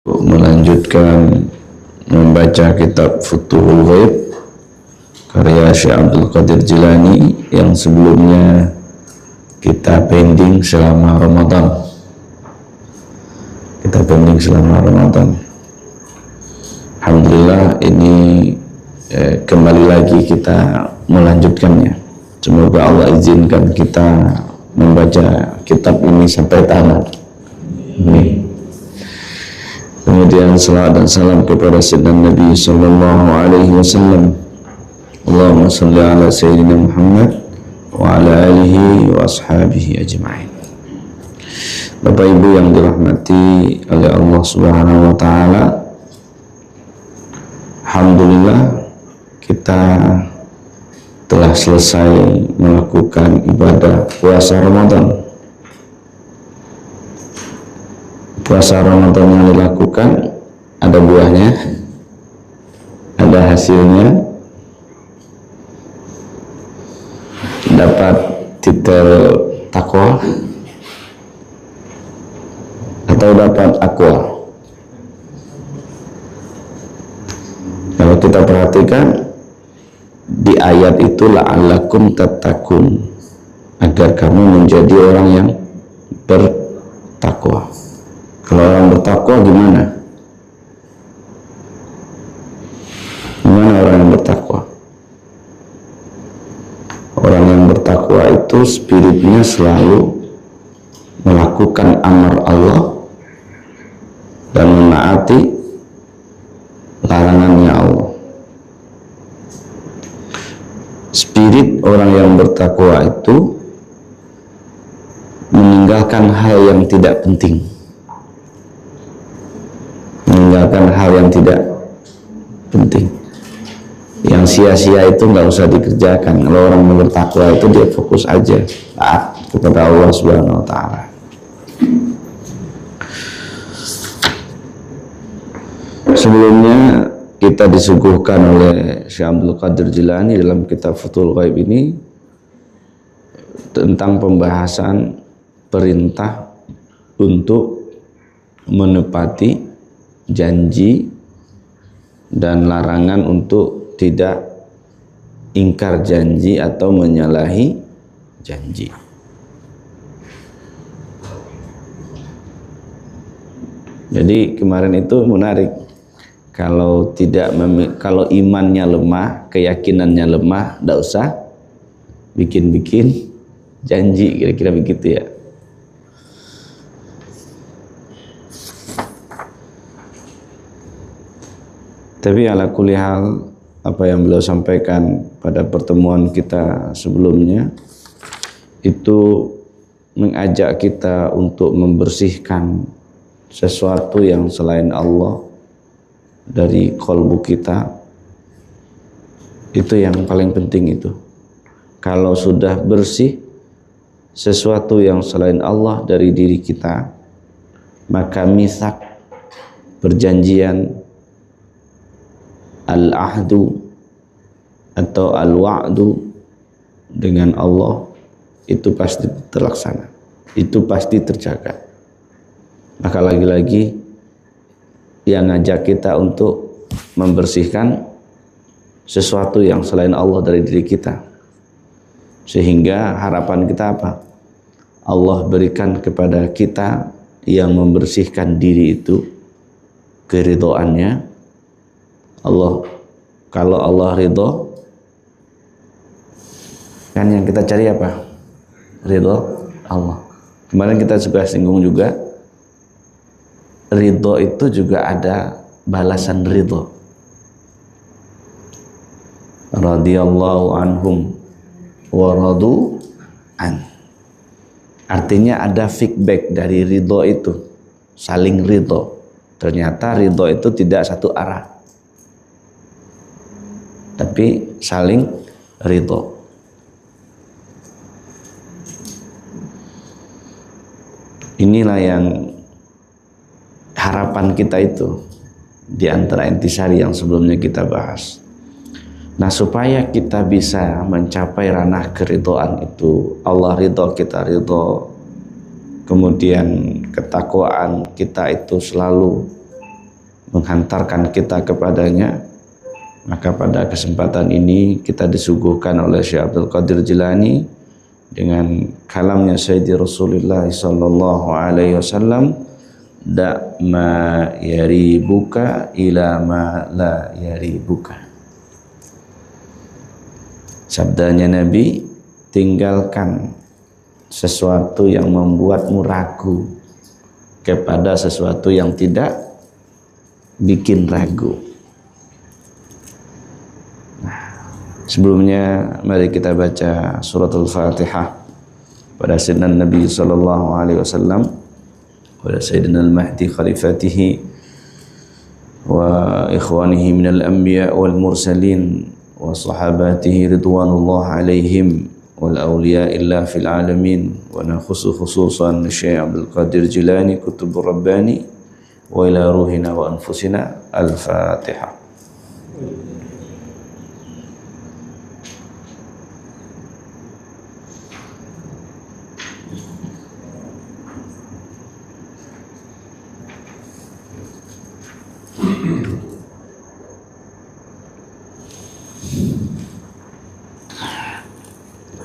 melanjutkan membaca kitab Futuhul Ghaib karya Syekh Abdul Qadir Jilani yang sebelumnya kita pending selama Ramadan. Alhamdulillah ini kembali lagi kita melanjutkannya. Semoga Allah izinkan kita membaca kitab ini sampai tamat. Amin. Kemudian salawat dan salam kepada Sayyidina Nabi sallallahu alaihi wasallam. Allahumma shalli ala Sayyidina Muhammad wa ala alihi wa ashabihi ajma'in. Bapak Ibu yang dirahmati oleh Allah Subhanahu wa taala, alhamdulillah kita telah selesai melakukan ibadah puasa Ramadan. Puasa Ramadan yang dilakukan ada buahnya, ada hasilnya, dapat titel takwa atau dapat akwa. Kalau kita perhatikan di ayat itu la'allakum tattaqun, agar kamu menjadi orang yang bertakwa. Kalau orang bertakwa gimana? Gimana orang yang bertakwa? Orang yang bertakwa itu spiritnya selalu melakukan amar Allah dan menaati larangannya Allah. Spirit orang yang bertakwa itu meninggalkan hal yang tidak penting, meninggalkan hal yang tidak penting, yang sia-sia itu nggak usah dikerjakan. Kalau orang bertakwa itu dia fokus aja taat kepada Allah Subhanahu wa taala. Sebelumnya kita disuguhkan oleh Syekh Abdul Qadir Jilani dalam kitab Futuhul Ghaib ini tentang pembahasan perintah untuk menepati janji dan larangan untuk tidak ingkar janji atau menyalahi janji. Jadi kemarin itu menarik. Kalau imannya lemah, keyakinannya lemah, tidak usah bikin-bikin janji, kira-kira begitu ya. Tapi ala kulli hal, apa yang beliau sampaikan pada pertemuan kita sebelumnya itu mengajak kita untuk membersihkan sesuatu yang selain Allah dari kalbu kita. Itu yang paling penting itu. Kalau sudah bersih sesuatu yang selain Allah dari diri kita, maka mitsak, perjanjian, al-ahdu atau al-wa'du dengan Allah itu pasti terlaksana, itu pasti terjaga. Maka lagi-lagi yang ngajak kita untuk membersihkan sesuatu yang selain Allah dari diri kita, sehingga harapan kita apa? Allah berikan kepada kita yang membersihkan diri itu keridhoannya. Allah, kalau Allah ridho, kan yang kita cari apa? Ridho Allah. Kemarin kita sudah singgung juga, ridho itu juga ada balasan ridho. Radhiyallahu anhum wa radu an. Artinya ada feedback dari ridho itu, saling ridho. Ternyata ridho itu tidak satu arah, tapi saling ridho. Inilah yang harapan kita itu di antara intisari yang sebelumnya kita bahas. Nah, supaya kita bisa mencapai ranah keridhaan itu, Allah ridho, kita ridho, kemudian ketakwaan kita itu selalu menghantarkan kita kepadanya, maka pada kesempatan ini kita disuguhkan oleh Syekh Abdul Qadir Jilani dengan kalamnya Sayyidi Rasulullah sallallahu alaihi wasallam, da ma yaribuka ila ma la yaribuka. Sabdanya Nabi, tinggalkan sesuatu yang membuatmu ragu kepada sesuatu yang tidak bikin ragu. Sebelumnya mari kita baca suratul Fatihah pada Sayyidina Nabi sallallahu alaihi wasallam, pada Sayyidina Al-Mahdi khalifatihi wa ikhwanihi minal anbiya wal mursalin wa sahabatihi ridwanullah alaihim wal awliya illa fil alamin, wa nakhusu khususan Syekh Abdul Qadir Jilani kutubur rabbani wa ila ruhina wa anfusina. Al-Fatihah.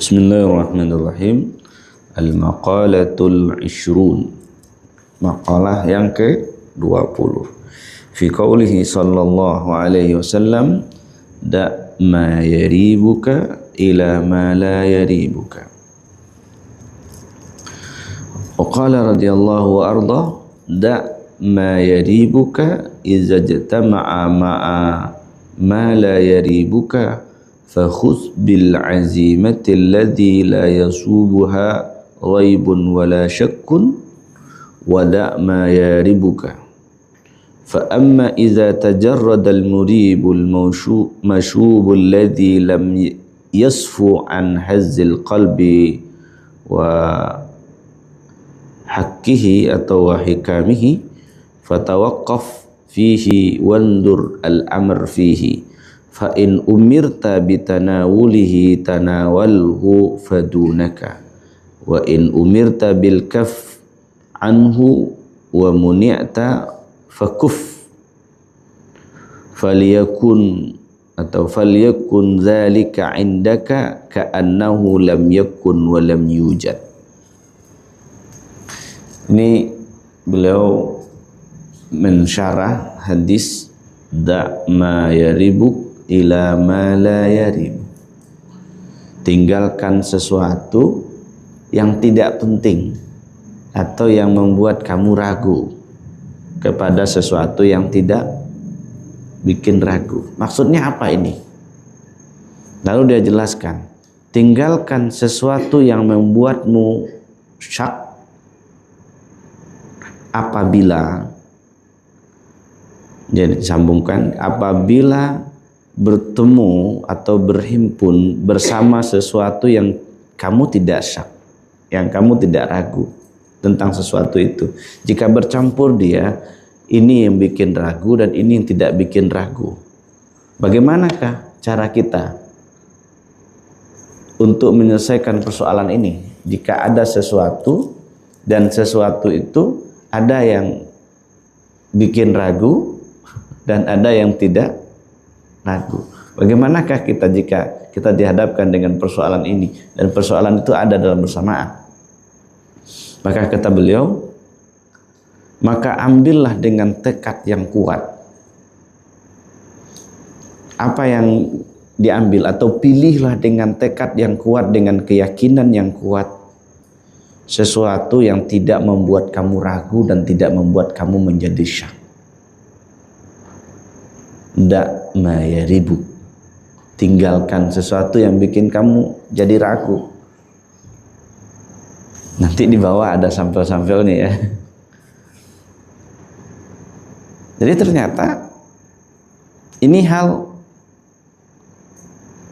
Bismillahirrahmanirrahim. Al-maqalatul ishrun, maqalah yang ke-20. Fi qaulihi sallallahu alaihi wasallam, da ma yaribuka ila ma la yaribuka. Wa qala radhiyallahu wa arda, da ma yaribuka iza jtama'a ma'a ma la yaribuka fakhudh bil azimati alladhi la yasubuha raibun wala syakkun wa da' ma yaribuka. Fa amma idza tajarrada al muribul mashubul alladhi lam yasfu an hazzil qalbi wa hakkihi atau wa hikamihi fatawaqqaf fihi wandur al amr fihi. Fa in umirta bitanawulihi tanawalhu fadunaka, wa in umirta bil kaf anhu wa muni'ta fakuf, falyakun dzalika indaka ka'annahu lam yakun wa lam yujad. Ini beliau mensyarah hadis da ma yaribuk ila ma la yarib. Tinggalkan sesuatu yang tidak penting atau yang membuat kamu ragu kepada sesuatu yang tidak bikin ragu. Maksudnya apa ini? Lalu dia jelaskan, tinggalkan sesuatu yang membuatmu syak apabila, jadi disambungkan, apabila bertemu atau berhimpun bersama sesuatu yang kamu tidak syak, yang kamu tidak ragu tentang sesuatu itu. Jika bercampur dia, ini yang bikin ragu dan ini yang tidak bikin ragu. Bagaimanakah cara kita untuk menyelesaikan persoalan ini? Jika ada sesuatu dan sesuatu itu ada yang bikin ragu dan ada yang tidak ragu. Bagaimanakah kita jika kita dihadapkan dengan persoalan ini dan persoalan itu ada dalam bersamaan? Maka kata beliau, maka ambillah dengan tekad yang kuat. Apa yang diambil atau pilihlah dengan tekad yang kuat, dengan keyakinan yang kuat, sesuatu yang tidak membuat kamu ragu dan tidak membuat kamu menjadi syak. Da ma yaribu, tinggalkan sesuatu yang bikin kamu jadi ragu. Nanti di bawah ada sampel-sampelnya ya. Jadi ternyata ini hal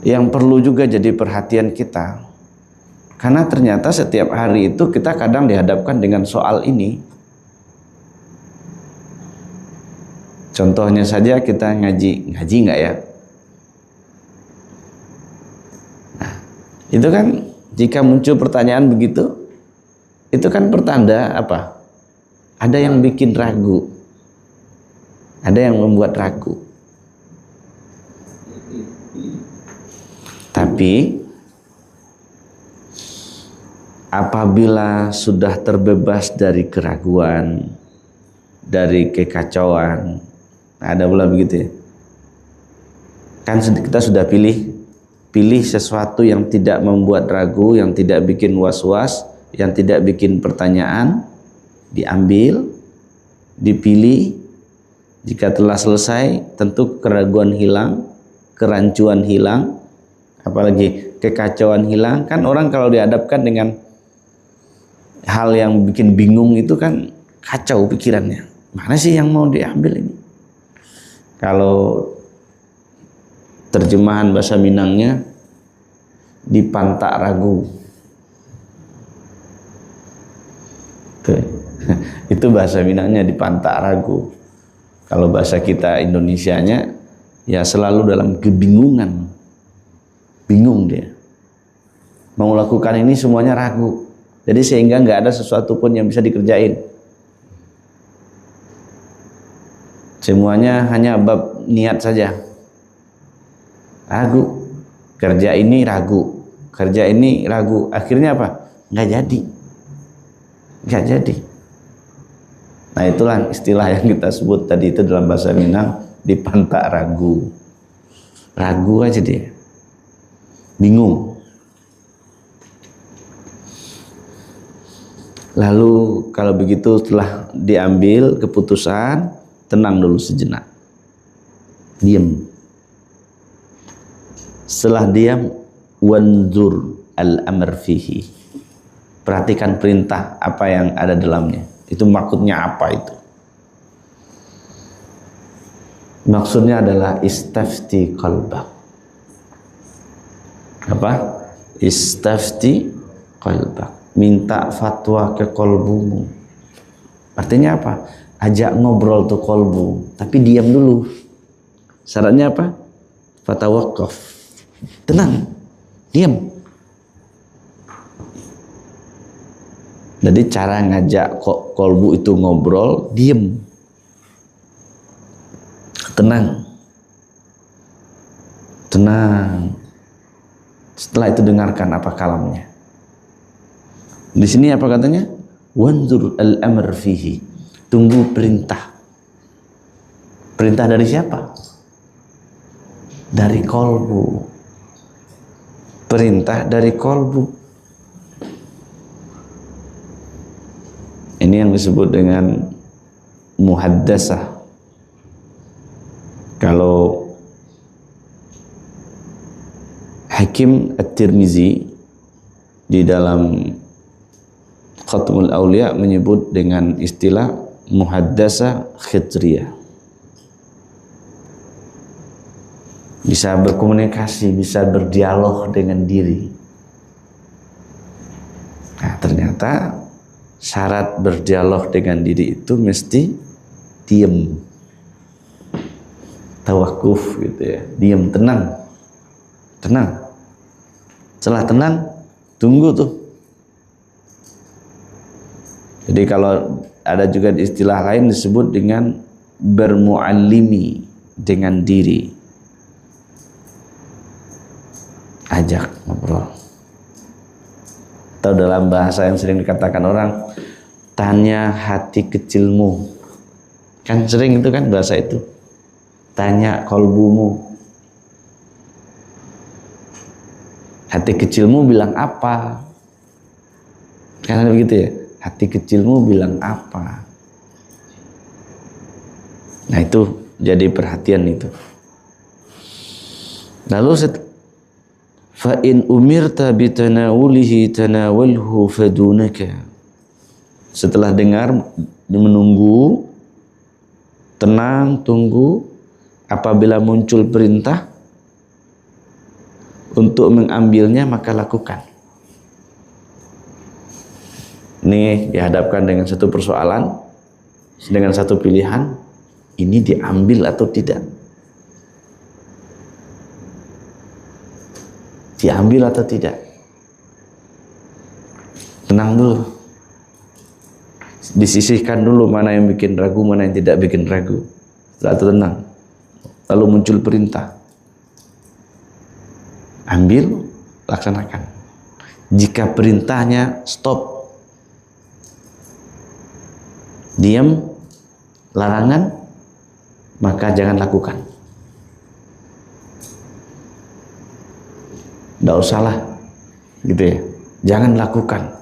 yang perlu juga jadi perhatian kita, karena ternyata setiap hari itu kita kadang dihadapkan dengan soal ini. Contohnya saja kita ngaji nggak ya? Nah, itu kan jika muncul pertanyaan begitu, itu kan pertanda apa? Ada yang bikin ragu. ada yang membuat ragu. Tapi apabila sudah terbebas dari keraguan, dari kekacauan, ada pula begitu ya. Kan kita sudah pilih sesuatu yang tidak membuat ragu, yang tidak bikin was-was, yang tidak bikin pertanyaan, diambil, dipilih. Jika telah selesai, tentu keraguan hilang, kerancuan hilang, apalagi kekacauan hilang. Kan orang kalau dihadapkan dengan hal yang bikin bingung itu kan kacau pikirannya. Mana sih yang mau diambil ini? Kalau terjemahan bahasa Minangnya dipantak ragu. Itu bahasa Minangnya dipantak ragu. Kalau bahasa kita Indonesianya ya selalu dalam kebingungan. Bingung dia. Mau lakukan ini semuanya ragu. Jadi sehingga nggak ada sesuatu pun yang bisa dikerjain. Semuanya hanya bab niat saja. Ragu. Kerja ini ragu. Kerja ini ragu. Akhirnya apa? Nggak jadi. Nggak jadi. Nah itulah istilah yang kita sebut tadi itu dalam bahasa Minang dipantak ragu. Ragu aja dia. Bingung. Lalu kalau begitu setelah diambil keputusan, tenang dulu sejenak. Diam. Setelah diam, wanzur al-amr fihi. Perhatikan perintah apa yang ada dalamnya. Itu maksudnya apa itu? Maksudnya adalah istafti qalbak. Apa? Istafti qalbak. Minta fatwa ke kolbumu. Artinya apa? Ajak ngobrol tuh kolbu, tapi diam dulu. Syaratnya apa? Fatawaqqaf. Tenang, diam. Jadi cara ngajak kolbu itu ngobrol, diem, tenang, tenang. Setelah itu dengarkan apa kalamnya. Di sini apa katanya? Wanzur al-amr fihi. Tunggu perintah. Perintah dari siapa? Dari kolbu. Perintah dari kolbu. Ini yang disebut dengan muhaddasah. Kalau Hakim At-Tirmizi di dalam Khatmul Aulia menyebut dengan istilah muhaddasah khitriyah. Bisa berkomunikasi, bisa berdialog dengan diri. Nah, ternyata syarat berdialog dengan diri itu mesti diem, tawakuf gitu ya, diem, tenang, tenang. Setelah tenang, tunggu tuh. Jadi kalau ada juga istilah lain disebut dengan bermuallimi dengan diri, ajak ngobrol. Atau dalam bahasa yang sering dikatakan orang, tanya hati kecilmu. Kan sering itu kan bahasa itu. Tanya kolbumu. Hati kecilmu bilang apa? Kan begitu ya. Hati kecilmu bilang apa? Nah itu jadi perhatian itu. Lalu fa in umirta bitanawulihi tanawalhu fadunaka. Setelah dengar, menunggu, tenang, tunggu. Apabila muncul perintah untuk mengambilnya, maka lakukan. Ini dihadapkan dengan satu persoalan, dengan satu pilihan, ini diambil atau tidak? Diambil atau tidak? Tenang dulu. Disisihkan dulu mana yang bikin ragu, mana yang tidak bikin ragu. Setelah itu tenang. Lalu muncul perintah. Ambil, laksanakan. Jika perintahnya stop, diam, larangan, maka jangan lakukan. Tidak usahlah, gitu ya. Jangan lakukan.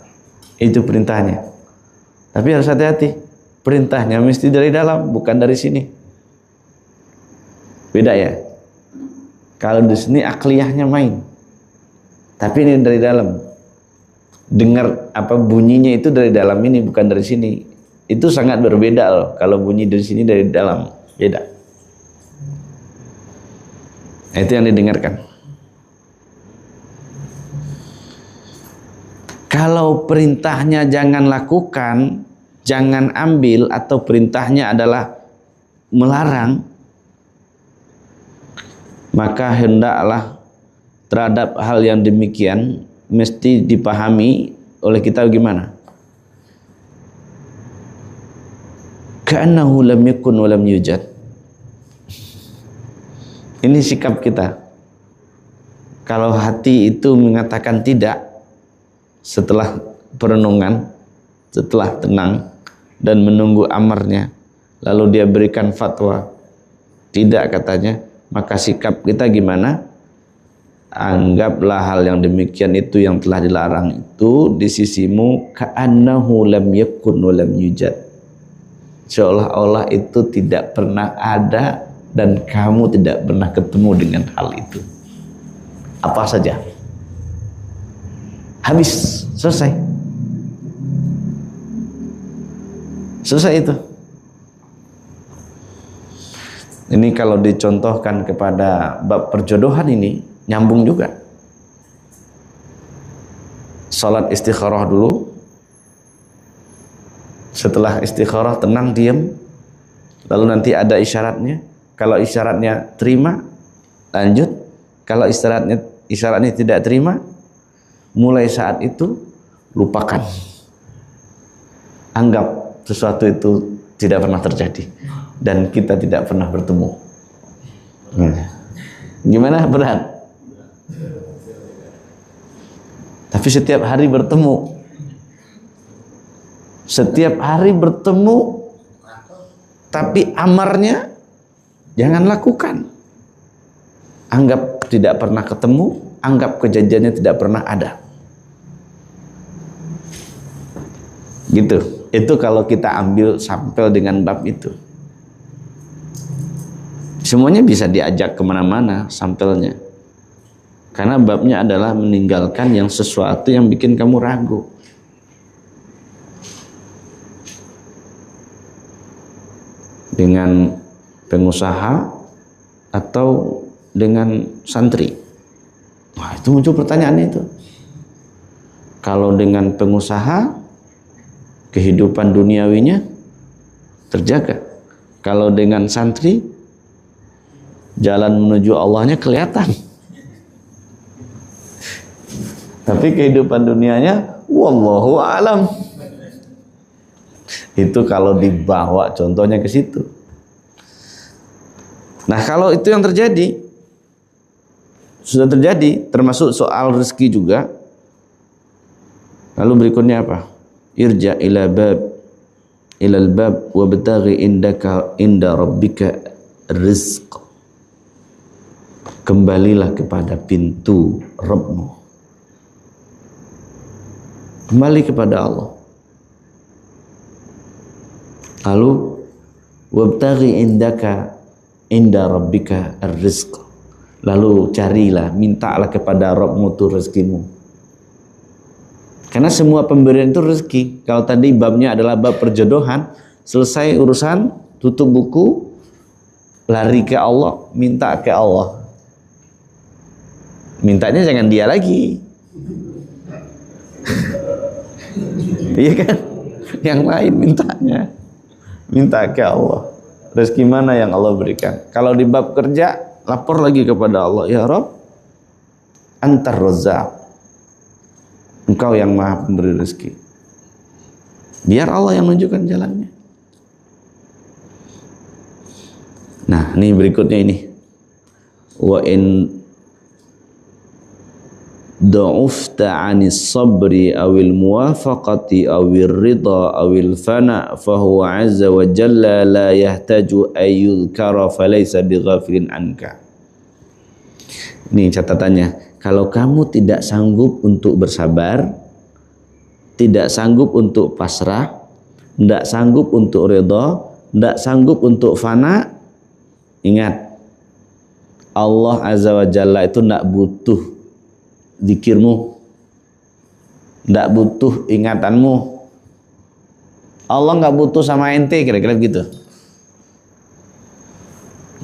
Itu perintahnya. Tapi harus hati-hati. Perintahnya mesti dari dalam, bukan dari sini. Beda ya. Kalau di sini akliyahnya main. Tapi ini dari dalam. Dengar apa bunyinya itu dari dalam ini, bukan dari sini. Itu sangat berbeda loh. Kalau bunyi dari sini dari dalam, beda. Nah, itu yang didengarkan. Kalau perintahnya jangan lakukan, jangan ambil, atau perintahnya adalah melarang, maka hendaklah terhadap hal yang demikian mesti dipahami oleh kita gimana? Ka'annahu lam yakun wa lam yujad. Ini sikap kita. Kalau hati itu mengatakan tidak setelah perenungan, setelah tenang dan menunggu amarnya, lalu dia berikan fatwa tidak katanya, maka sikap kita gimana? Anggaplah hal yang demikian itu yang telah dilarang itu di sisimu ka'annahu lam yakun wa lam yujad. Seolah-olah itu tidak pernah ada dan kamu tidak pernah ketemu dengan hal itu. Apa saja. Habis, selesai. Selesai itu. Ini kalau dicontohkan kepada bab perjodohan ini, nyambung juga. Salat istikharah dulu. Setelah istikharah tenang, diam. Lalu nanti ada isyaratnya. Kalau isyaratnya terima, lanjut. Kalau isyaratnya tidak terima, mulai saat itu lupakan. Anggap sesuatu itu tidak pernah terjadi dan kita tidak pernah bertemu. Gimana, berat? Tapi setiap hari bertemu. Setiap hari bertemu, tapi amarnya jangan lakukan. Anggap tidak pernah ketemu, anggap kejadiannya tidak pernah ada. Gitu. Itu kalau kita ambil sampel dengan bab itu. Semuanya bisa diajak kemana-mana sampelnya. Karena babnya adalah meninggalkan yang sesuatu yang bikin kamu ragu. Dengan pengusaha atau dengan santri. Wah, itu muncul pertanyaan itu. Kalau dengan pengusaha, kehidupan duniawinya terjaga. Kalau dengan santri, jalan menuju Allahnya kelihatan. Tapi kehidupan dunianya, wallahu a'lam. Itu kalau dibawa contohnya ke situ. Nah, kalau itu yang terjadi, sudah terjadi, termasuk soal rezeki juga. Lalu berikutnya apa? Irja ila ilal bab wabtaghi indaka inda rabbika rizq. Kembalilah kepada pintu Rabbmu. Kembali kepada Allah. Lalu wabtaghi indaka inda rabbika rizq. Lalu carilah, mintalah kepada Rabbmu itu rezekimu. Karena semua pemberian itu rezeki. Kalau tadi babnya adalah bab perjodohan, selesai urusan, tutup buku, lari ke Allah, minta ke Allah. Mintanya jangan dia lagi. Iya kan? Yang lain mintanya. Minta ke Allah. Rezeki mana yang Allah berikan? Kalau di bab kerja, lapor lagi kepada Allah. Ya Rabb, Antar Razzaq. Engkau yang maha pemberi rezeki. Biar Allah yang menunjukkan jalannya. Nah, ini berikutnya ini. Wa in da'ufta 'anis sabri awil muwafaqati awil ridha awil fana fa huwa 'azza wa jalla la yahtaju ayyudhkara falaysa bighafilin anka. Ini catatannya, kalau kamu tidak sanggup untuk bersabar, tidak sanggup untuk pasrah, tidak sanggup untuk ridha, tidak sanggup untuk fana, ingat Allah Azza wa Jalla itu tidak butuh zikirmu, tidak butuh ingatanmu. Allah nggak butuh sama ente, kira-kira begitu.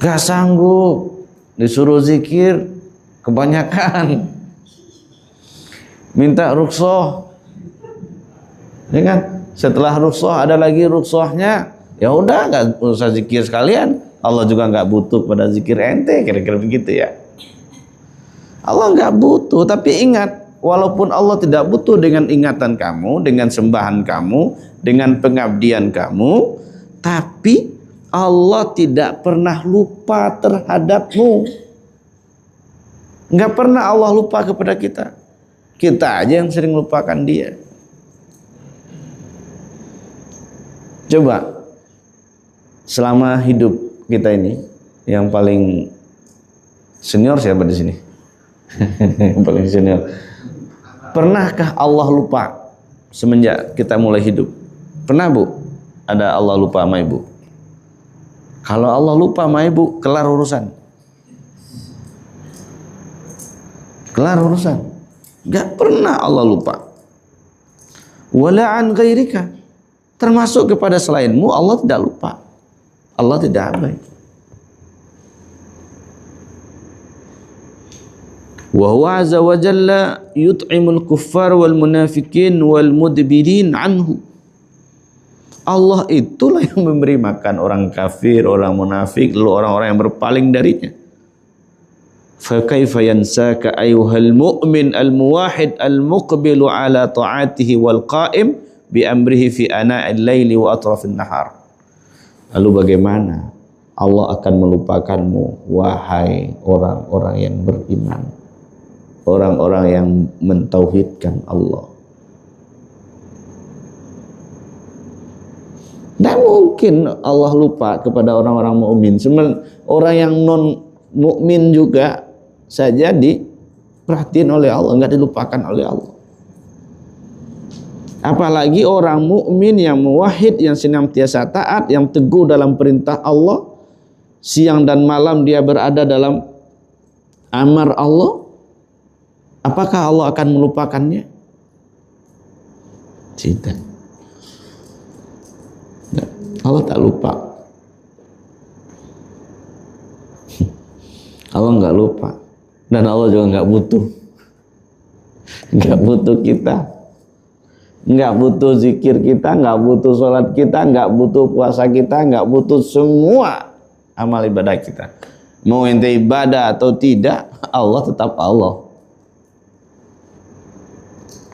Gak sanggup disuruh zikir kebanyakan, minta rukhsah, ya kan? Setelah rukhsah ada lagi rukhsahnya, ya udah nggak usah zikir sekalian. Allah juga nggak butuh pada zikir ente, kira-kira begitu ya. Allah nggak butuh, tapi ingat, walaupun Allah tidak butuh dengan ingatan kamu, dengan sembahan kamu, dengan pengabdian kamu, tapi Allah tidak pernah lupa terhadapmu. Nggak pernah Allah lupa kepada kita. Kita aja yang sering lupakan Dia. Coba, selama hidup kita ini, yang paling senior siapa di sini? Yang paling senior. Pernahkah Allah lupa semenjak kita mulai hidup? Pernah, Bu? Ada Allah lupa sama Ibu? Kalau Allah lupa sama Ibu, kelar urusan. Kelar urusan. Gak pernah Allah lupa. Wala an ghairika. Termasuk kepada selainmu, Allah tidak lupa. Allah tidak abai. Wa huwa azza wa jalla yut'imul kuffar wal munafikin wal mudbirin anhu. Allah itulah yang memberi makan orang kafir, orang munafik, lalu orang-orang yang berpaling darinya. Fa kaifa yansaka ayyuhal mu'min al muwahhid al muqbilu ala ta'atihi wal qa'im bi amrihi fi ana'il laili wa atrafin nahar. Lalu bagaimana Allah akan melupakanmu, wahai orang-orang yang beriman, orang-orang yang mentauhidkan Allah? Tidak mungkin Allah lupa kepada orang-orang mukmin. Orang yang non mukmin juga saja diperhatiin oleh Allah, enggak dilupakan oleh Allah. Apalagi orang mukmin yang muwahhid, yang senantiasa taat, yang teguh dalam perintah Allah, siang dan malam dia berada dalam amar Allah. Apakah Allah akan melupakannya? Tidak. Allah tak lupa. Allah nggak lupa. Dan Allah juga nggak butuh. Nggak butuh kita. Nggak butuh zikir kita, nggak butuh sholat kita, nggak butuh puasa kita, nggak butuh semua amal ibadah kita. Mau ente ibadah atau tidak, Allah tetap Allah.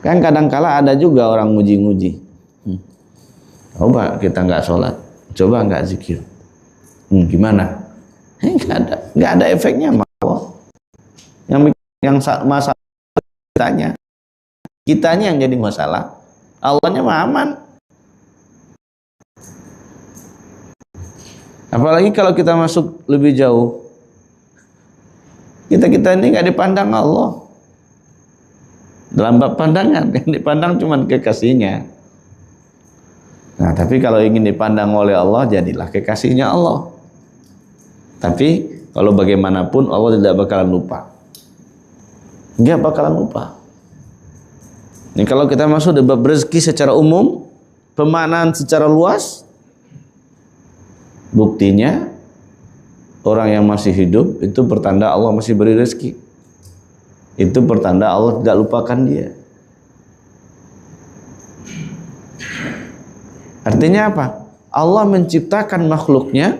Kan kadang-kala ada juga orang nguji-nguji. Coba kita nggak sholat, coba nggak zikir, gimana? Nggak ada efeknya sama Allah. Yang masalah kitanya yang jadi masalah. Allahnya mah aman. Apalagi kalau kita masuk lebih jauh, kita ini nggak dipandang Allah. Dalam bab pandangan, yang dipandang cuma kekasihnya. Nah, tapi kalau ingin dipandang oleh Allah, jadilah kekasihnya Allah. Tapi kalau bagaimanapun Allah tidak bakalan lupa. Nggak bakalan lupa. Ini kalau kita masuk di bab rezeki secara umum, pemaknaan secara luas, buktinya orang yang masih hidup itu pertanda Allah masih beri rezeki. Itu pertanda Allah tidak lupakan dia. Artinya apa? Allah menciptakan makhluknya,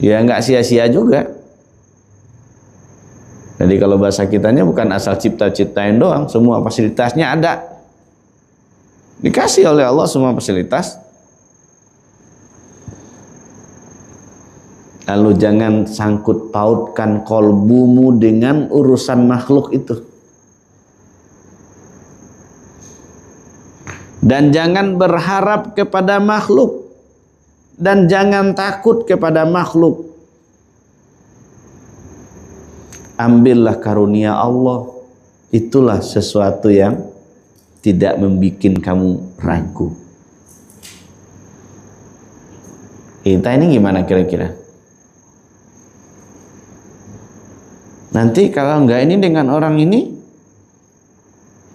ya nggak sia-sia juga. Jadi kalau bahasa kitanya bukan asal cipta-ciptain doang, semua fasilitasnya ada. Dikasih oleh Allah semua fasilitas. Lalu jangan sangkut pautkan kolbumu dengan urusan makhluk itu. Dan jangan berharap kepada makhluk. Dan jangan takut kepada makhluk. Ambillah karunia Allah. Itulah sesuatu yang tidak membuat kamu ragu. Kita ini gimana kira-kira? Nanti kalau enggak ini dengan orang ini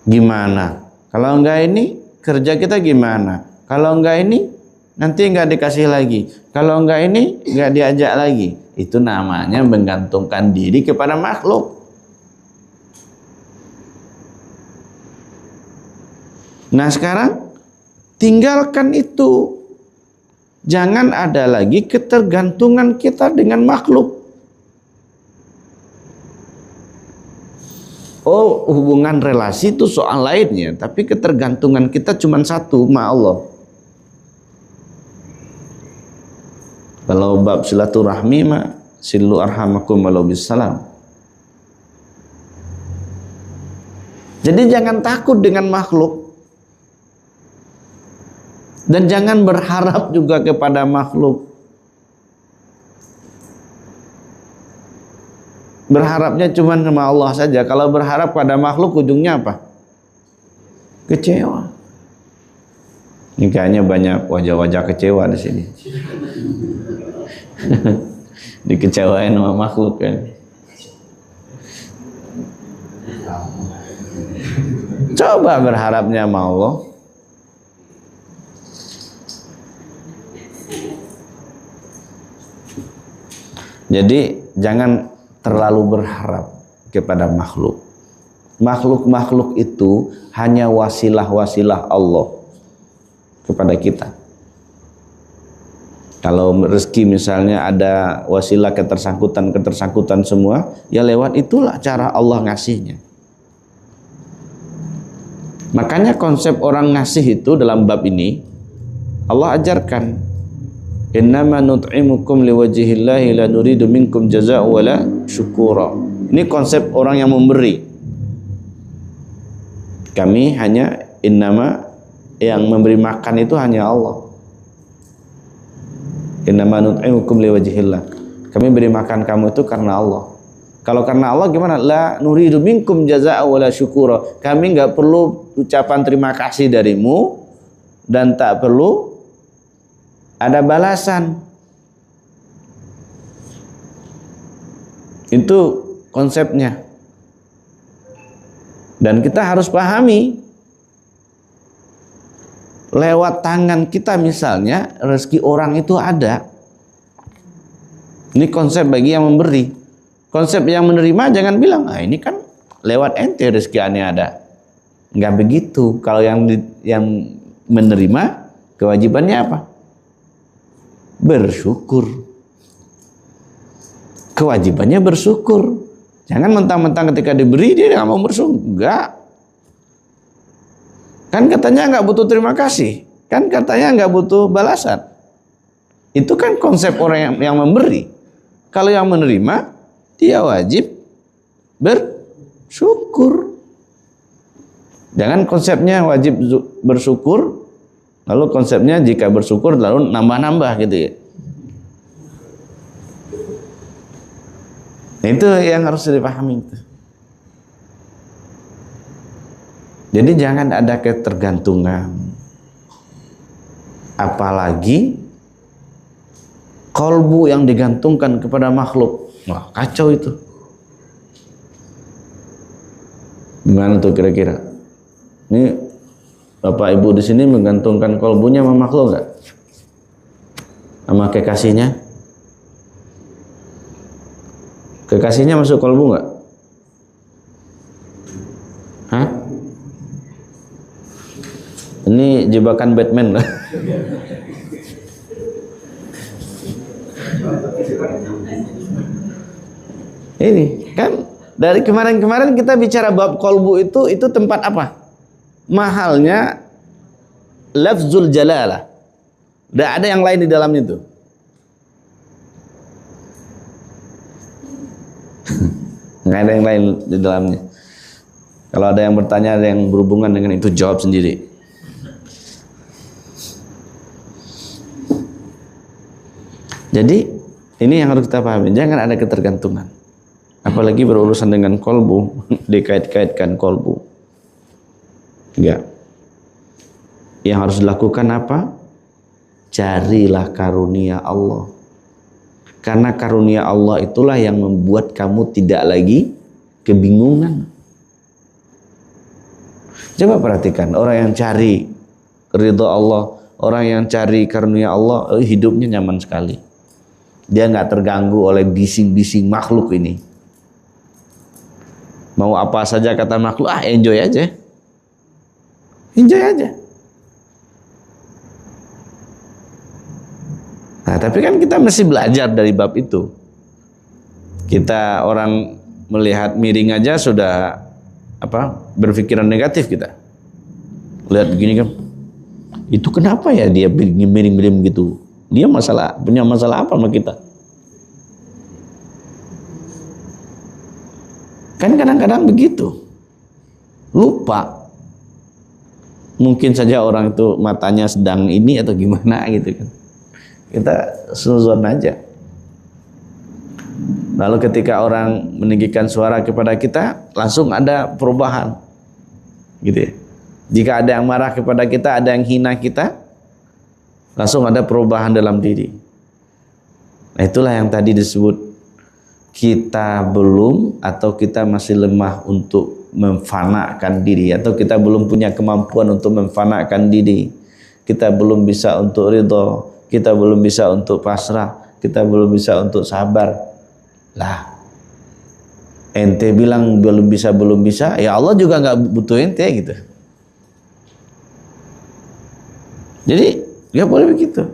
gimana? Kalau enggak ini kerja kita gimana? Kalau enggak ini nanti enggak dikasih lagi. Kalau enggak ini enggak diajak lagi. Itu namanya menggantungkan diri kepada makhluk. Nah sekarang tinggalkan itu. Jangan ada lagi ketergantungan kita dengan makhluk. Oh, hubungan relasi itu soal lainnya, tapi ketergantungan kita cuma satu sama Allah. Kalau bab silaturahmi mah silu arhamakum walau bisalam. Jadi jangan takut dengan makhluk. Dan jangan berharap juga kepada makhluk. Berharapnya cuma sama Allah saja. Kalau berharap pada makhluk ujungnya apa? Kecewa. Ini kayaknya banyak wajah-wajah kecewa di sini. Dikecewain sama makhluk kan. Coba berharapnya sama Allah. Jadi jangan terlalu berharap kepada makhluk. Makhluk-makhluk itu hanya wasilah-wasilah Allah kepada kita. Kalau rezeki misalnya ada wasilah ketersangkutan semua, ya lewat itulah cara Allah ngasihnya. Makanya konsep orang ngasih itu dalam bab ini Allah ajarkan. Innama nut'imukum liwajhillahi la nuridu minkum jazaa'a wala syukura. Ini konsep orang yang memberi. Kami hanya innama, yang memberi makan itu hanya Allah. Innama nut'imukum liwajhillah. Kami beri makan kamu itu karena Allah. Kalau karena Allah gimana? La nuridu minkum jazaa'a wala syukura. Kami enggak perlu ucapan terima kasih darimu dan tak perlu ada balasan. Itu konsepnya. Dan kita harus pahami, lewat tangan kita misalnya rezeki orang itu ada. Ini konsep bagi yang memberi. Konsep yang menerima jangan bilang, ah ini kan lewat ente rezeki aneh ada. Enggak begitu. Kalau yang menerima kewajibannya apa? Bersyukur. Kewajibannya bersyukur. Jangan mentang-mentang ketika diberi dia nggak mau bersyukur. Enggak. Kan katanya nggak butuh terima kasih. Kan katanya nggak butuh balasan. Itu kan konsep orang yang memberi. Kalau yang menerima, dia wajib bersyukur. Jangan konsepnya wajib bersyukur, lalu konsepnya jika bersyukur lalu nambah-nambah gitu ya. Itu yang harus dipahami itu. Jadi jangan ada ketergantungan. Apalagi kolbu yang digantungkan kepada makhluk. Wah, kacau itu. Gimana tuh kira-kira? Ini Bapak Ibu di sini menggantungkan kolbunya sama makhluk enggak? Sama kekasihnya? Kekasihnya masuk kolbu enggak? Hah? Ini jebakan Batman lah. Ini kan dari kemarin-kemarin kita bicara bab kolbu itu tempat apa? Mahalnya lafzul jalalah. Tidak ada yang lain di dalam itu. Nggak ada yang lain di dalamnya. Kalau ada yang bertanya, ada yang berhubungan dengan itu, jawab sendiri. Jadi ini yang harus kita pahami, jangan ada ketergantungan. Apalagi berurusan dengan kolbu, dikait-kaitkan kolbu. Enggak. Yang harus dilakukan apa? Carilah karunia Allah. Karena karunia Allah itulah yang membuat kamu tidak lagi kebingungan. Coba perhatikan, orang yang cari ridha Allah, orang yang cari karunia Allah, hidupnya nyaman sekali. Dia nggak terganggu oleh bising-bising makhluk ini. Mau apa saja kata makhluk, enjoy aja. Enjoy aja. Nah, tapi kan kita mesti belajar dari bab itu. Kita orang melihat miring aja sudah berpikiran negatif kita. Lihat begini kan, itu kenapa ya dia miring-miring gitu? Dia punya masalah apa sama kita? Kan kadang-kadang begitu. Lupa. Mungkin saja orang itu matanya sedang ini atau gimana gitu kan. Kita suzon aja. Lalu ketika orang meninggikan suara kepada kita, langsung ada perubahan. Gitu ya. Jika ada yang marah kepada kita, ada yang hina kita, langsung ada perubahan dalam diri. Nah, itulah yang tadi disebut kita belum atau kita masih lemah untuk memfanakan diri, atau kita belum punya kemampuan untuk memfanakan diri. Kita belum bisa untuk ridha, kita belum bisa untuk pasrah, kita belum bisa untuk sabar. Lah, ente bilang belum bisa, ya Allah juga nggak butuh ente gitu. Jadi nggak boleh begitu.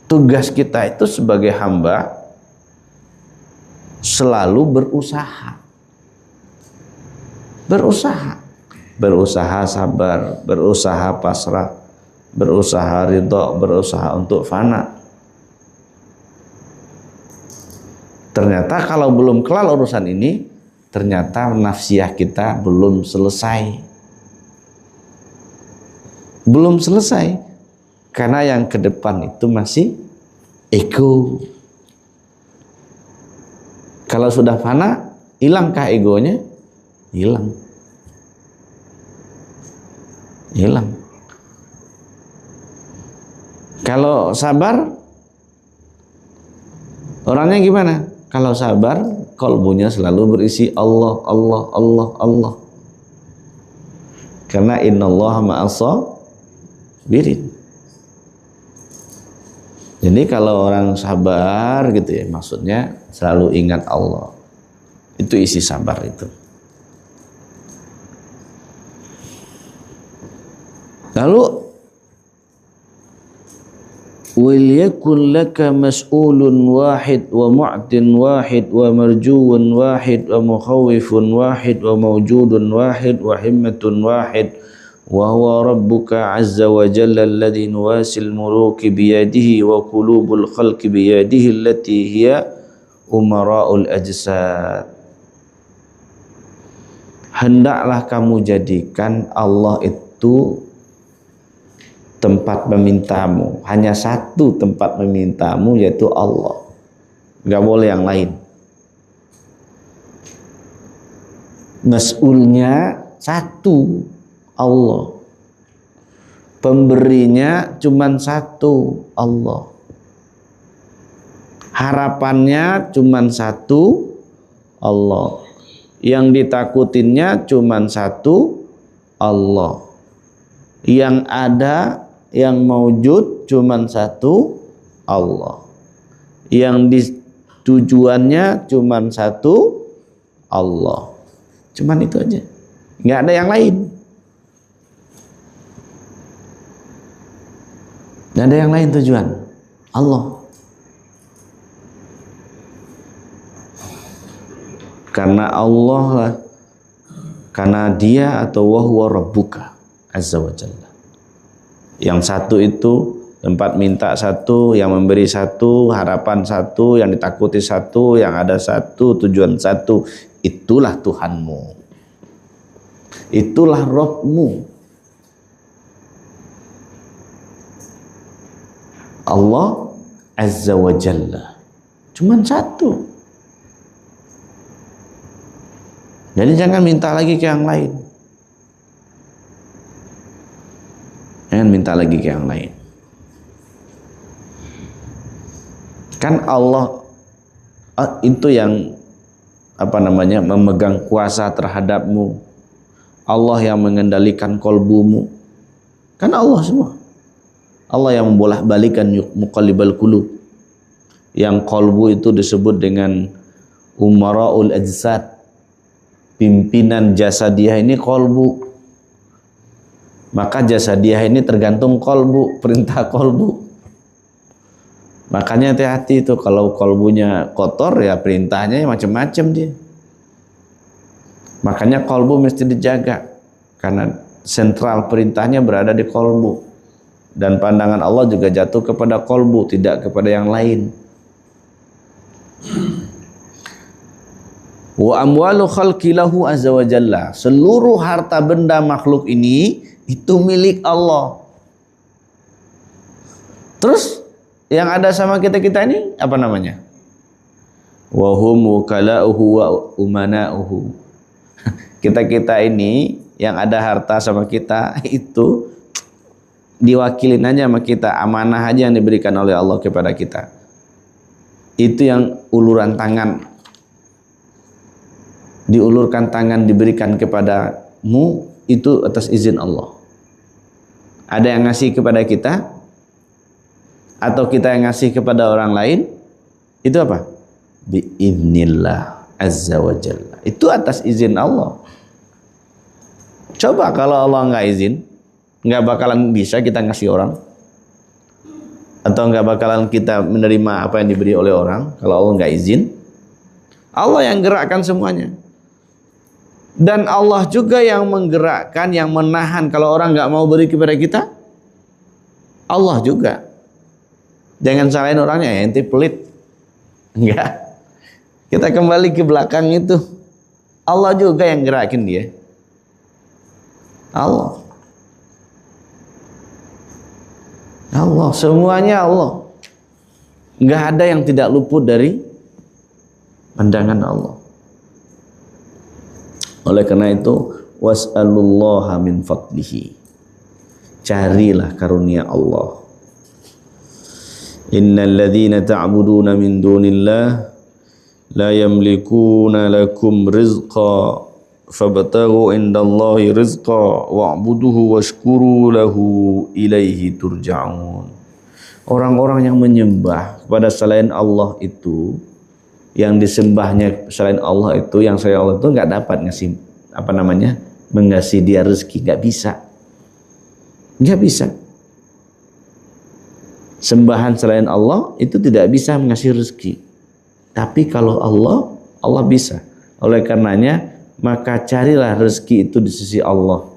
Tugas kita itu sebagai hamba selalu berusaha sabar, berusaha pasrah, berusaha ridha, berusaha untuk fana. Ternyata kalau belum kelar urusan ini, ternyata nafsiyah kita belum selesai. Belum selesai. Karena yang ke depan itu masih ego. Kalau sudah fana, hilangkah egonya? Hilang. Kalau sabar, orangnya gimana? Kalau sabar, kalbunya selalu berisi Allah, Allah, Allah, Allah. Karena innallaha ma'as-sabirin. Jadi kalau orang sabar gitu ya, maksudnya selalu ingat Allah. Itu isi sabar itu. Lalu وَلْيَكُنْ لَكَ مَسْئُولٌ وَاحِدٌ وَمُعْتٍ وَاحِدٌ وَمَرْجُوٌ وَاحِدٌ وَمُخَوِّفٌ وَاحِدٌ وَمَوْجُودٌ وَاحِدٌ وَحِمَّةٌ وَاحِدٌ وَهُوَ رَبُّكَ عَزَّ وَجَلَّ الَّذِي نُوَاسِي الْمُلُوكِ بِيَدِهِ وَقُلُوبُ الْخَلْقِ بِيَدِهِ الَّتِي هِيَ أُمَرَاءُ الْأَجْسَادِ. Hendaklah kamu jadikan Allah itu tempat memintamu, hanya satu tempat memintamu, yaitu Allah. Gak boleh yang lain. Mas'ulnya satu, Allah. Pemberinya cuman satu, Allah. Harapannya cuman satu, Allah. Yang ditakutinnya cuman satu, Allah. Yang ada, yang maujud cuman satu, Allah. Yang tujuannya cuman satu, Allah. Cuman itu aja, nggak ada yang lain. Nggak ada yang lain tujuan, Allah. Karena Allah lah, karena Dia atau wa huwa rabbuka azza wa jalla. Yang satu itu Tempat minta satu, yang memberi satu, harapan satu, yang ditakuti satu, yang ada satu, tujuan satu. Itulah Tuhanmu. Itulah Rabbmu. Allah Azza wa Jalla. Cuman satu. Jadi jangan minta lagi ke yang lain. Jangan minta lagi ke yang lain. Kan Allah itu yang memegang kuasa terhadapmu. Allah yang mengendalikan kolbumu. Kan Allah semua. Allah yang membolak-balikan muqallibal qulub. Yang kolbu itu disebut dengan umaraul ajsad. Pimpinan jasadiah ini kolbu. Maka jasadiah ini tergantung kolbu, perintah kolbu. Makanya hati-hati itu, kalau kolbunya kotor ya perintahnya macam-macam dia. Makanya kolbu mesti dijaga, karena sentral perintahnya berada di kolbu. Dan pandangan Allah juga jatuh kepada kolbu, tidak kepada yang lain. Wa amwalu khalqi lahu azza wa jalla. Seluruh harta benda makhluk ini itu milik Allah. Terus yang ada sama kita-kita ini apa namanya? Wa hum wukala'uhu wa umana'uhu. Kita-kita ini yang ada harta sama kita itu diwakilin aja sama kita, amanah aja yang diberikan oleh Allah kepada kita. Itu yang uluran tangan. Diulurkan tangan diberikan kepadamu itu atas izin Allah. Ada yang ngasih kepada kita atau kita yang ngasih kepada orang lain, itu apa? Biiznillah azza wa jalla. Itu atas izin Allah. Coba kalau Allah nggak izin, nggak bakalan bisa kita ngasih orang, atau nggak bakalan kita menerima apa yang diberi oleh orang kalau Allah nggak izin. Allah yang gerakkan semuanya. Dan Allah juga yang menggerakkan, yang menahan kalau orang nggak mau beri kepada kita. Allah juga. Jangan salahin orangnya, ya, ente pelit. Enggak. Kita kembali ke belakang itu. Allah juga yang gerakin dia. Allah. Allah, semuanya Allah. Enggak ada yang tidak luput dari pandangan Allah. Oleh karena itu, was'alullaha min fadlihi. Carilah karunia Allah. Innal ladzina ta'buduna min dunillah la yamlikuna lakum rizqa fabtaghu indallahi rizqa wa'buduhu washkuru lahu ilaihi turja'un. Orang-orang yang menyembah kepada selain Allah itu, yang disembahnya selain Allah itu, yang selain Allah itu nggak dapat ngasih mengasihi dia rezeki, nggak bisa. Sembahan selain Allah itu tidak bisa mengasih rezeki. Tapi kalau Allah bisa. Oleh karenanya maka carilah rezeki itu di sisi Allah.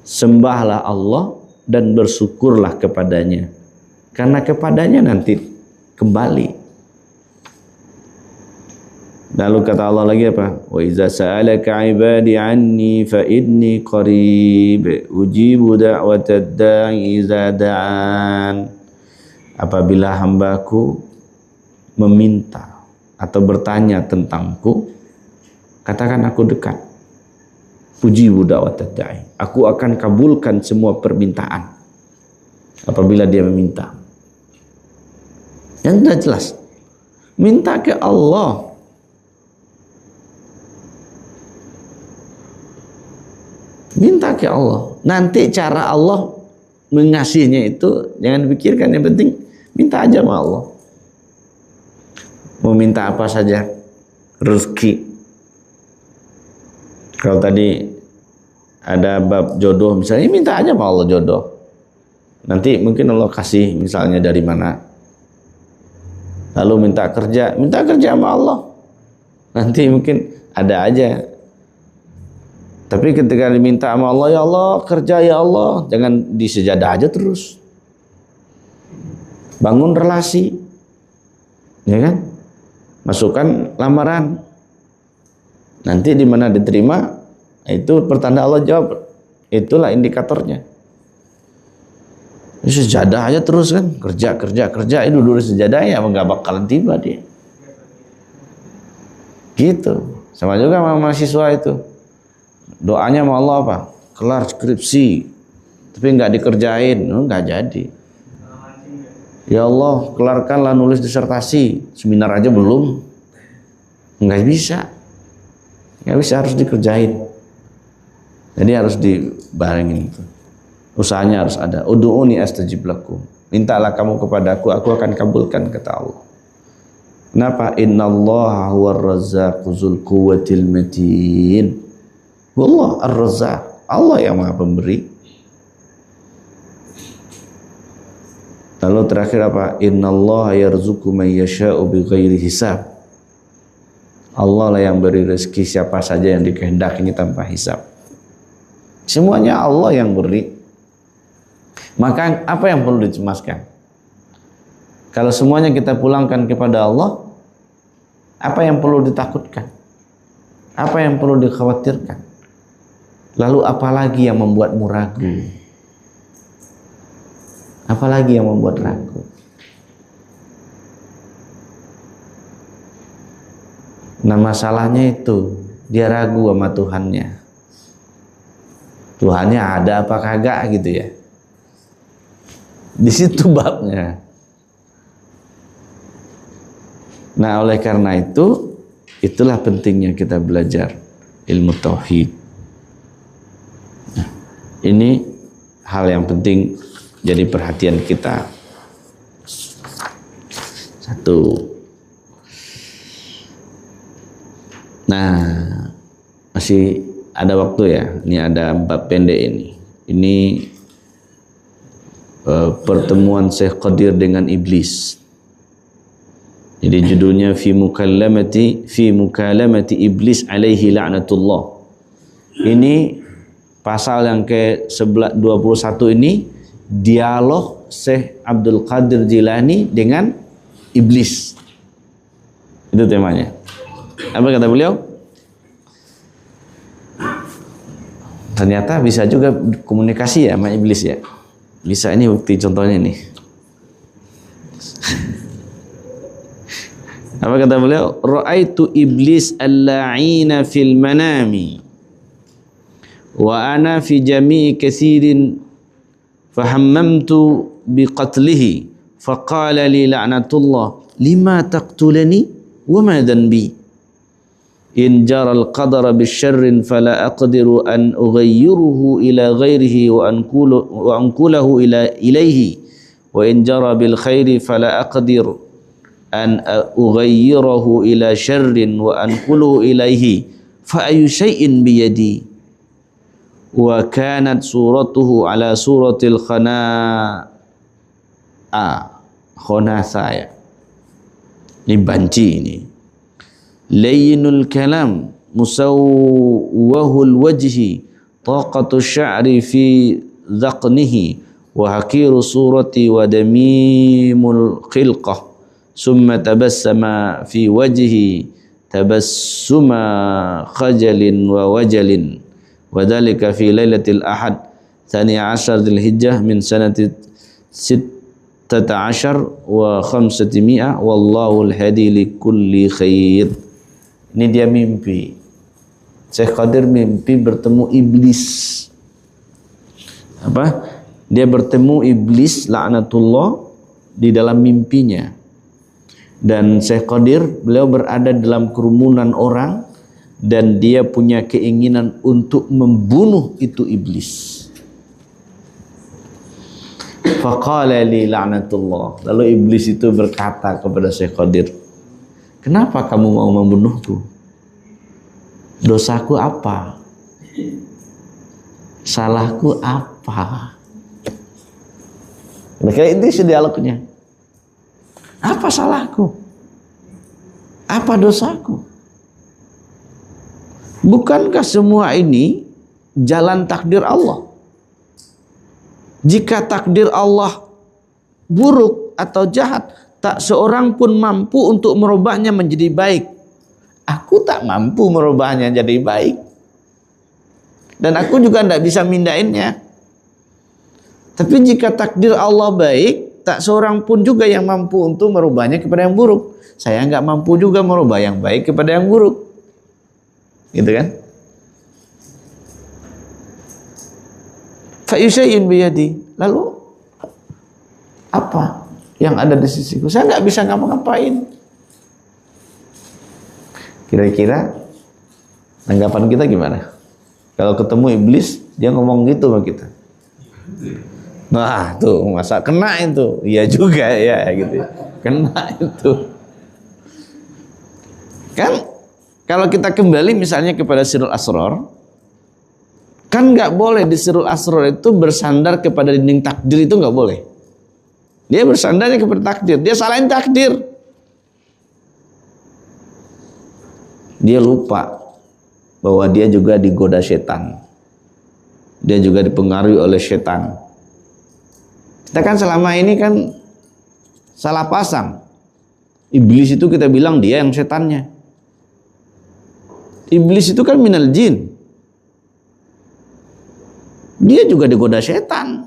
Sembahlah Allah dan bersyukurlah kepadanya. Karena kepadanya nanti kembali. Lalu kata Allah lagi apa? Wa iza sa'alaka 'ibadi 'anni fa inni qarib ujibu da'watad da'i iza da'an. Apabila hambaku meminta atau bertanya tentangku, katakan aku dekat. Ujibu da'watad da'i. Aku akan kabulkan semua permintaan apabila dia meminta. Yang sudah jelas. Minta ke Allah. Minta ke Allah. Nanti cara Allah mengasihinya itu jangan dipikirkan, yang penting minta aja sama Allah. Mau minta apa saja, rezeki. Kalau tadi ada bab jodoh misalnya, minta aja sama Allah jodoh. Nanti mungkin Allah kasih misalnya dari mana. Lalu minta kerja sama Allah. Nanti mungkin ada aja. Tapi ketika diminta sama Allah, ya Allah kerja ya Allah, jangan disejadah aja terus. bangun relasi, ya kan? Masukkan lamaran. Nanti di mana diterima, itu pertanda Allah jawab. Itulah indikatornya. Sejadah aja terus kan, kerja, itu dulu sejadah ya nggak bakalan tiba dia. Gitu. Sama juga sama mahasiswa itu. Doanya sama Allah apa? Kelar skripsi, tapi nggak dikerjain, nggak jadi. Ya Allah, kelarkanlah nulis disertasi, seminar aja belum, nggak bisa, harus dikerjain. Jadi harus dibarengin itu. Usahanya harus ada. Ud'uuni astajib lakum. Mintalah kamu kepadaku, aku akan kabulkan, kata Allah. Kenapa? Innallaha huwar razzaqu dzul quwwatil matin. Wallah ar-razzaq. Allah yang Maha Pemberi. Lalu terakhir apa? Innallaha yarzuqu man yasha'u bighairi hisab. Allah lah yang beri rezeki siapa saja yang dikehendakinya tanpa hisab. Semuanya Allah yang beri. Maka apa yang perlu dicemaskan? Kalau semuanya kita pulangkan kepada Allah, apa yang perlu ditakutkan? Apa yang perlu dikhawatirkan? Lalu apalagi yang membuatmu ragu? Apalagi yang membuat ragu? Nah, masalahnya itu dia ragu sama Tuhannya. Tuhannya ada apa kagak gitu ya. Di situ babnya. Nah, oleh karena itu, itulah pentingnya kita belajar ilmu tauhid. Nah, ini hal yang penting jadi perhatian kita. Satu. Nah, masih ada waktu ya. Ini ada bab pendek ini. Ini pertemuan Syekh Qadir dengan iblis. Jadi judulnya fi mukalamati iblis alaihi la'natullah. Ini pasal yang ke-21 ini dialog Syekh Abdul Qadir Jilani dengan iblis. Itu temanya. Apa kata beliau? Ternyata bisa juga komunikasi ya sama iblis ya. Bisa, ini bukti contohnya nih. Apa kata beliau? Ra'aitu iblis al-la'ina fil manami wa ana fi jami'i kathirin fahammamtu biqatlihi faqala li la'natullah lima taqtulani wa ma dhanbi in jara al-qadara bisyarrin fala aqdiru an ughayyiruhu ila ghairihi wa anqulahu ilayhi wa in jara bil khairi fala aqdiru an ughayyiruhu ila syarrin wa anqulahu ilayhi fa ayu syai'in biyadi wa kanat suratuhu ala suratil khonasaya. Ini banci ini. Layyinul kalam musawwahul wajhi taqatu sya'ri fi dhaqnihi wa hakiru surati wa damimul khilqah summa tabassama fi wajhi tabassuma khajalin wa wajalin wa dhalika fi lailatul ahad 12 Dzulhijjah min sanati 16 wa 500 wallahu al-hadi li kulli khair. Ini dia mimpi. Syekh Qadir mimpi bertemu iblis. Apa? Dia bertemu iblis laknatullah di dalam mimpinya. Dan Syekh Qadir, beliau berada dalam kerumunan orang dan dia punya keinginan untuk membunuh itu iblis. Faqala li la'natullah. Lalu iblis itu berkata kepada Syekh Qadir, kenapa kamu mau membunuhku? Dosaku apa? Salahku apa? Kayak itu dialognya. Apa salahku? Apa dosaku? Bukankah semua ini jalan takdir Allah? Jika takdir Allah buruk, buruk atau jahat, tak seorang pun mampu untuk merubahnya menjadi baik. Aku tak mampu merubahnya jadi baik. Dan aku juga tidak bisa mindahinnya. Tapi jika takdir Allah baik, tak seorang pun juga yang mampu untuk merubahnya kepada yang buruk. Saya nggak mampu juga merubah yang baik kepada yang buruk. Gitu kan? Fa'yusya'in biyadi. Lalu apa yang ada di sisiku? Saya nggak bisa ngapa-ngapain. Kira-kira tanggapan kita gimana? Kalau ketemu iblis, dia ngomong gitu sama kita. Nah, tuh masa kena itu. Iya juga ya gitu. Kena itu. Kan kalau kita kembali misalnya kepada Sirrul Asrar, kan nggak boleh di Sirrul Asrar itu bersandar kepada dinding takdir, itu nggak boleh. Dia bersandarnya kepada takdir, dia salahin takdir. Dia lupa bahwa dia juga digoda setan. Dia juga dipengaruhi oleh setan. Kita kan selama ini kan salah pasang. Iblis itu kita bilang dia yang setannya. Iblis itu kan minal jin. Dia juga digoda setan.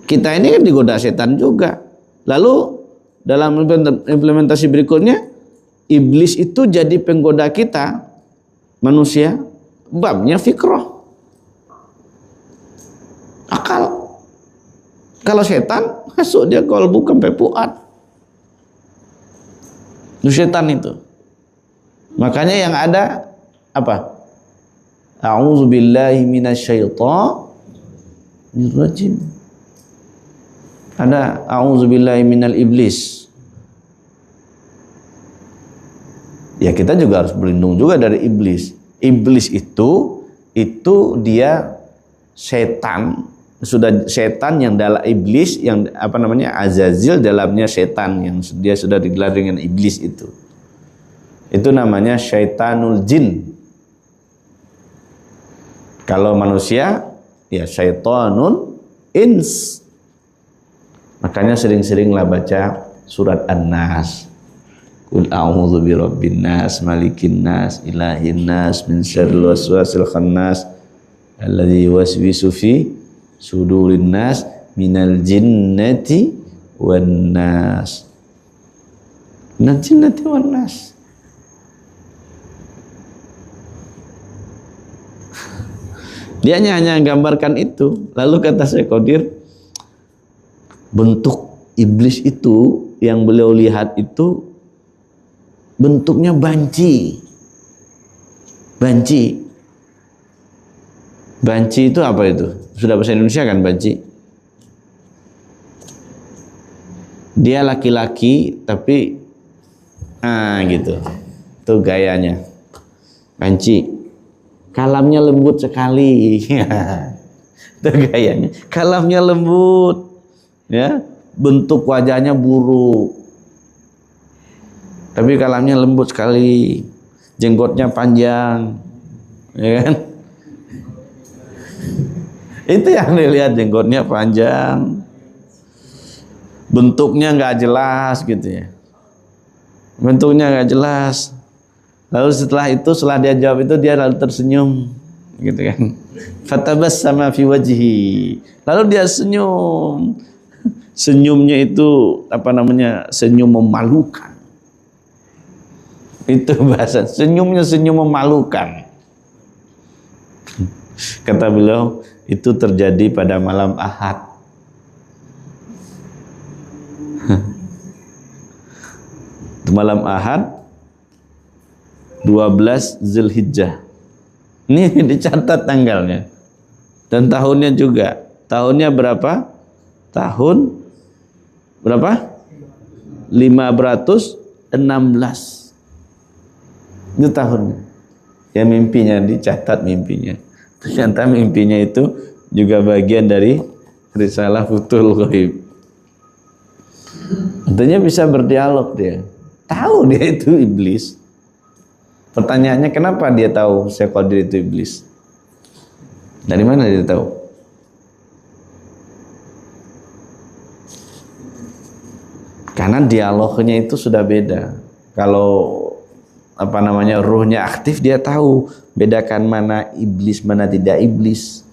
Kita ini kan digoda setan juga. Lalu dalam implementasi berikutnya, iblis itu jadi penggoda kita, manusia, babnya fikrah, akal. Kalau setan, masuk dia kolbu sampai puat. Itu setan itu. Makanya yang ada apa? A'udzubillahi minasyaitonir rajim. Ada a'udzubillahi minal iblis. Ya kita juga harus berlindung juga dari iblis. Iblis itu dia setan, sudah setan yang dalam iblis yang apa namanya Azazil dalamnya setan yang dia sudah digelar dengan iblis itu. Itu namanya syaitanul jin. Kalau manusia ya syaitanun ins. Makanya sering-seringlah baca surat An-Nas. Qul a'udzu birabbin nas, malikin nas, ilahin nas, min syarril waswasil khannas, alladzi yuwaswisu fi sudurin nas, minal jinnati wan nas. Minal jinnati wan nas. Dia hanya gambarkan itu. Lalu kata Syekh Qadir, bentuk iblis itu yang beliau lihat itu bentuknya banci. Banci. Banci itu apa itu? Sudah bahasa Indonesia kan banci? Dia laki-laki tapi gitu. Itu gayanya. Banci. Kalamnya lembut sekali. Itu gayanya. Kalamnya lembut. Ya, bentuk wajahnya buruk. Tapi kalamnya lembut sekali, jenggotnya panjang, ya kan? Itu yang dilihat, jenggotnya panjang, bentuknya nggak jelas gitu ya, bentuknya nggak jelas. Lalu setelah dia jawab itu dia lalu tersenyum, gitu kan? Fatabassama fi wajhi, lalu dia senyum, senyumnya itu apa namanya? Senyum memalukan. Itu bahasa senyumnya, senyum memalukan. Kata beliau itu terjadi pada malam Ahad. Malam Ahad 12 Zulhijjah. Ini dicatat tanggalnya dan tahunnya juga. Tahunnya berapa? Tahun berapa? 516. Itu tahunnya. Ya mimpinya dicatat mimpinya. Ternyata mimpinya itu juga bagian dari risalah Futhul Ghaib. Tentunya bisa berdialog dia. Tahu dia itu iblis. Pertanyaannya kenapa dia tahu Syekh Qadir itu iblis? Dari mana dia tahu? Karena dialognya itu sudah beda. Kalau ruhnya aktif, dia tahu bedakan mana iblis mana tidak iblis.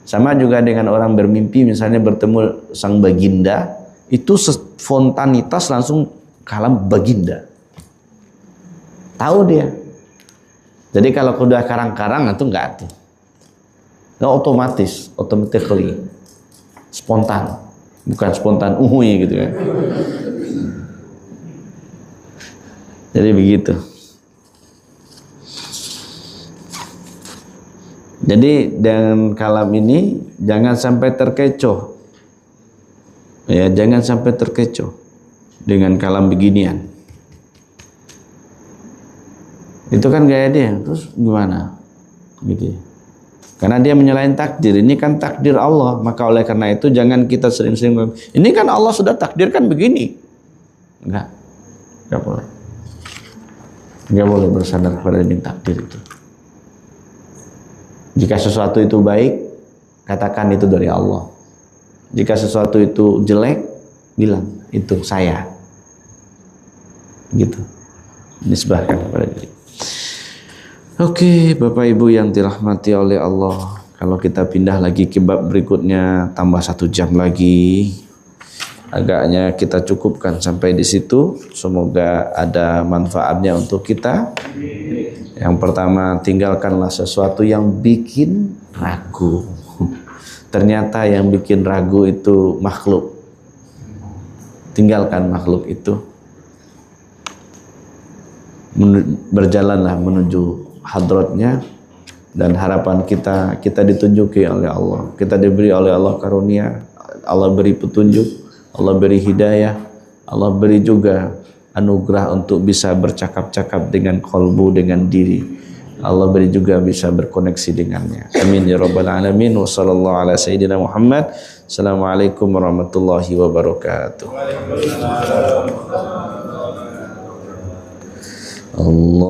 Sama juga dengan orang bermimpi, misalnya bertemu sang baginda, itu spontanitas langsung kalam baginda. Tahu dia. Jadi kalau udah karang-karang itu enggak tuh. Nggak otomatis, automatically spontan, bukan spontan gitu kan. Jadi begitu. Jadi dengan kalam ini jangan sampai terkecoh. Ya, jangan sampai terkecoh dengan kalam beginian. Itu kan gaya dia, terus gimana? Gitu. Karena dia menyalahin takdir. Ini kan takdir Allah, maka oleh karena itu jangan kita sering-sering ini kan Allah sudah takdirkan begini. Enggak boleh. Enggak boleh bersandar kepada dinding takdir itu. Jika sesuatu itu baik, katakan itu dari Allah. Jika sesuatu itu jelek, bilang itu saya. Gitu. Nisbahkan kepada diri. Oke, Bapak Ibu yang dirahmati oleh Allah. Kalau kita pindah lagi ke bab berikutnya, tambah 1 jam lagi. Agaknya kita cukupkan sampai di situ. Semoga ada manfaatnya untuk kita. Yang pertama, tinggalkanlah sesuatu yang bikin ragu. Ternyata yang bikin ragu itu makhluk. Tinggalkan makhluk itu. Berjalanlah menuju hadratnya, dan harapan kita ditunjuki oleh Allah. Kita diberi oleh Allah karunia, Allah beri petunjuk, Allah beri hidayah, Allah beri juga anugerah untuk bisa bercakap-cakap dengan kolbu, dengan diri. Allah beri juga bisa berkoneksi dengannya. Amin ya rabbal alamin. Wa sallallahu ala sayyidina Muhammad. Assalamualaikum warahmatullahi wabarakatuh. Allah